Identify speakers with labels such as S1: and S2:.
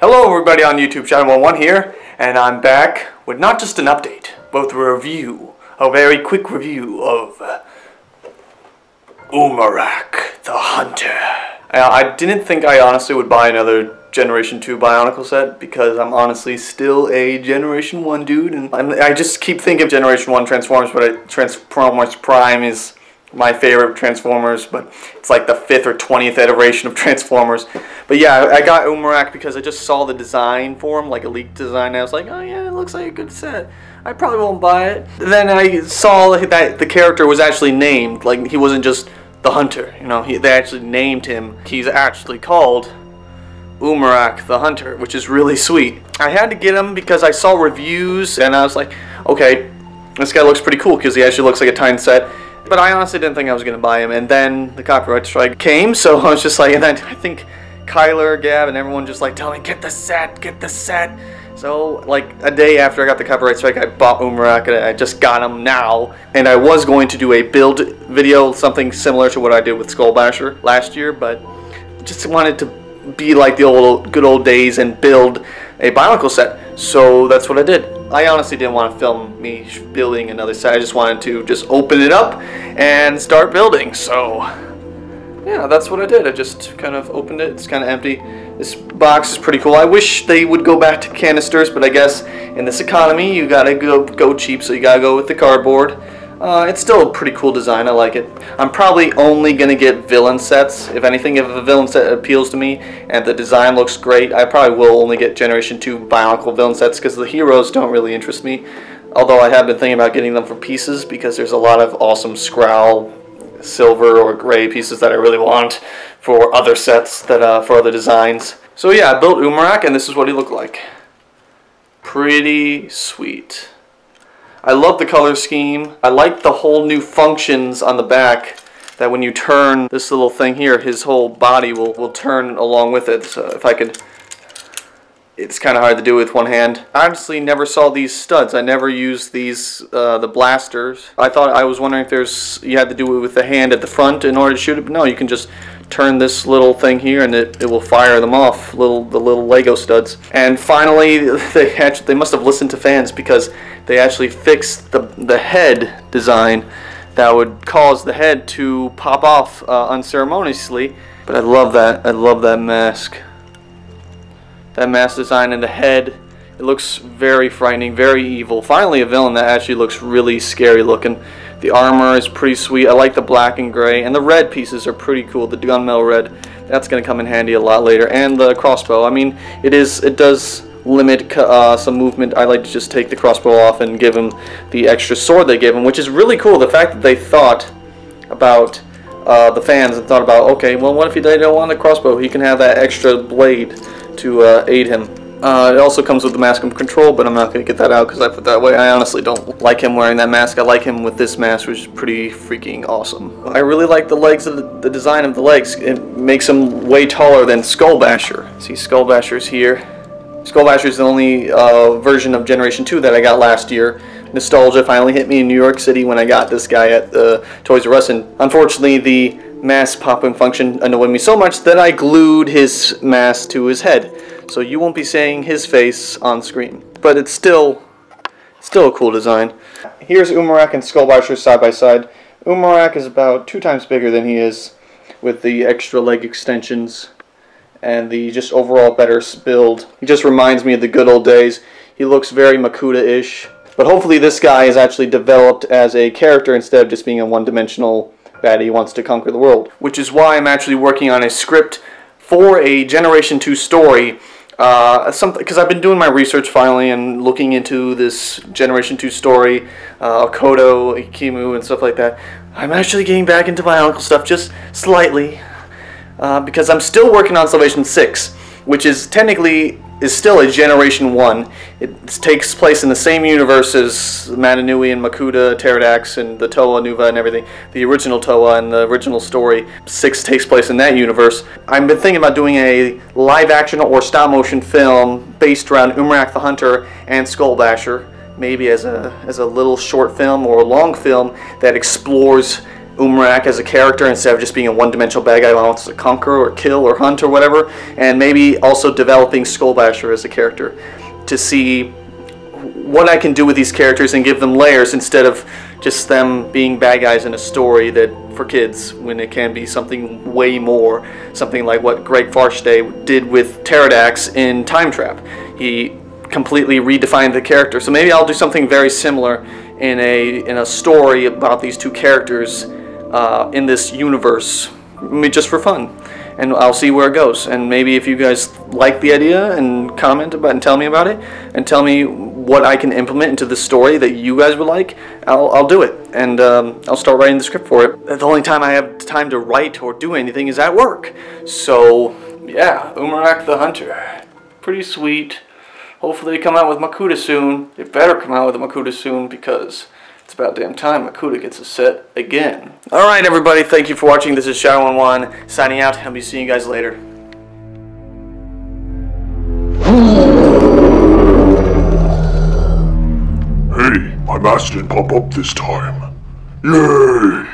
S1: Hello everybody on YouTube, Shadow11 here, and I'm back with not just an update, but a very quick review of Umarak the Hunter. I didn't think I honestly would buy another Generation 2 Bionicle set because I'm honestly still a Generation 1 dude, and I just keep thinking of Generation 1 Transformers, but Transformers Prime is my favorite Transformers, but it's like the 5th or 20th iteration of Transformers. But yeah, I got Umarak because I just saw the design for him, like a leaked design, and I was like, oh yeah, it looks like a good set. I probably won't buy it. Then I saw that the character was actually named, like he wasn't just the Hunter, you know, they actually named him. He's actually called Umarak the Hunter, which is really sweet. I had to get him because I saw reviews, and I was like, okay, this guy looks pretty cool because he actually looks like a Titan set. But I honestly didn't think I was going to buy him, and then the copyright strike came, so I was just like, and then I think Kyler, Gab, and everyone just like, tell me, get the set, get the set. So, like, a day after I got the copyright strike, I bought Umarak, and I just got him now. And I was going to do a build video, something similar to what I did with Skull Basher last year, but just wanted to be like the good old days and build a Bionicle set. So that's what I did. I honestly didn't want to film me building another set. I just wanted to just open it up and start building. So yeah, that's what I did. I just kind of opened it. It's kind of empty. This box is pretty cool. I wish they would go back to canisters, but I guess in this economy you gotta go cheap, so you gotta go with the cardboard. It's still a pretty cool design. I like it. I'm probably only going to get villain sets. If anything, if a villain set appeals to me and the design looks great, I probably will only get Generation 2 Bionicle villain sets because the heroes don't really interest me. Although I have been thinking about getting them for pieces because there's a lot of awesome Skrull, silver or gray pieces that I really want for other sets, for other designs. So yeah, I built Umarak, and this is what he looked like. Pretty sweet. I love the color scheme. I like the whole new functions on the back, that when you turn this little thing here, his whole body will turn along with it. So if I could, it's kind of hard to do with one hand. I honestly never saw these studs. I never used these, the blasters. I was wondering if you had to do it with the hand at the front in order to shoot it, but no, you can just turn this little thing here and it will fire them off, the little Lego studs. And finally, they must have listened to fans because they actually fixed the head design that would cause the head to pop off unceremoniously. But I love that. I love that mask. That mask design and the head. It looks very frightening, very evil. Finally, a villain that actually looks really scary looking. The armor is pretty sweet. I like the black and gray, and the red pieces are pretty cool. The gunmetal red, that's going to come in handy a lot later. And the crossbow. I mean, it does limit some movement. I like to just take the crossbow off and give him the extra sword they gave him, which is really cool. The fact that they thought about the fans and thought about, okay, well, what if they don't want the crossbow? He can have that extra blade to aid him. It also comes with the mask of control, but I'm not going to get that out because I put that away. I honestly don't like him wearing that mask. I like him with this mask, which is pretty freaking awesome. I really like the legs of the design of the legs. It makes him way taller than Skull Basher. See, Skull Basher's here. Skull Basher is the only version of Generation 2 that I got last year. Nostalgia finally hit me in New York City when I got this guy at the Toys R Us, and unfortunately the mask pop-in function annoyed me so much that I glued his mask to his head. So you won't be seeing his face on screen. But it's still a cool design. Here's Umarak and Skull Basher side by side. Umarak is about 2 times bigger than he is, with the extra leg extensions and the just overall better build. He just reminds me of the good old days. He looks very Makuta-ish. But hopefully this guy is actually developed as a character instead of just being a one-dimensional baddie who wants to conquer the world. Which is why I'm actually working on a script for a Generation 2 story. Because I've been doing my research finally and looking into this Generation 2 story, Akodo, Ikimu, and stuff like that. I'm actually getting back into Bionicle stuff just slightly, because I'm still working on Salvation 6, which is technically still a Generation 1. It takes place in the same universe as Madanui and Makuta, Pterodax, and the Toa Nuva and everything. The original Toa and the original story. 6 takes place in that universe. I've been thinking about doing a live-action or stop-motion film based around Umarak the Hunter and Skull Basher, maybe as a little short film or a long film that explores Umarak as a character instead of just being a one-dimensional bad guy who wants to conquer or kill or hunt or whatever, and maybe also developing Skullbasher as a character to see what I can do with these characters and give them layers instead of just them being bad guys in a story that for kids, when it can be something way more, something like what Greg Farshtey did with Pterodax in Time Trap. He completely redefined the character. So maybe I'll do something very similar in a story about these two characters in this universe, just for fun. And I'll see where it goes. And maybe if you guys like the idea and comment about and tell me about it, and tell me what I can implement into the story that you guys would like, I'll do it. And I'll start writing the script for it. The only time I have time to write or do anything is at work. So yeah, Umarak the Hunter. Pretty sweet. Hopefully they come out with Makuta soon. They better come out with a Makuta soon, because it's about damn time Makuta gets a set again. Alright everybody, thank you for watching. This is Shadow11 signing out. I'll be seeing you guys later.
S2: Hey, my mask didn't pop up this time. Yay!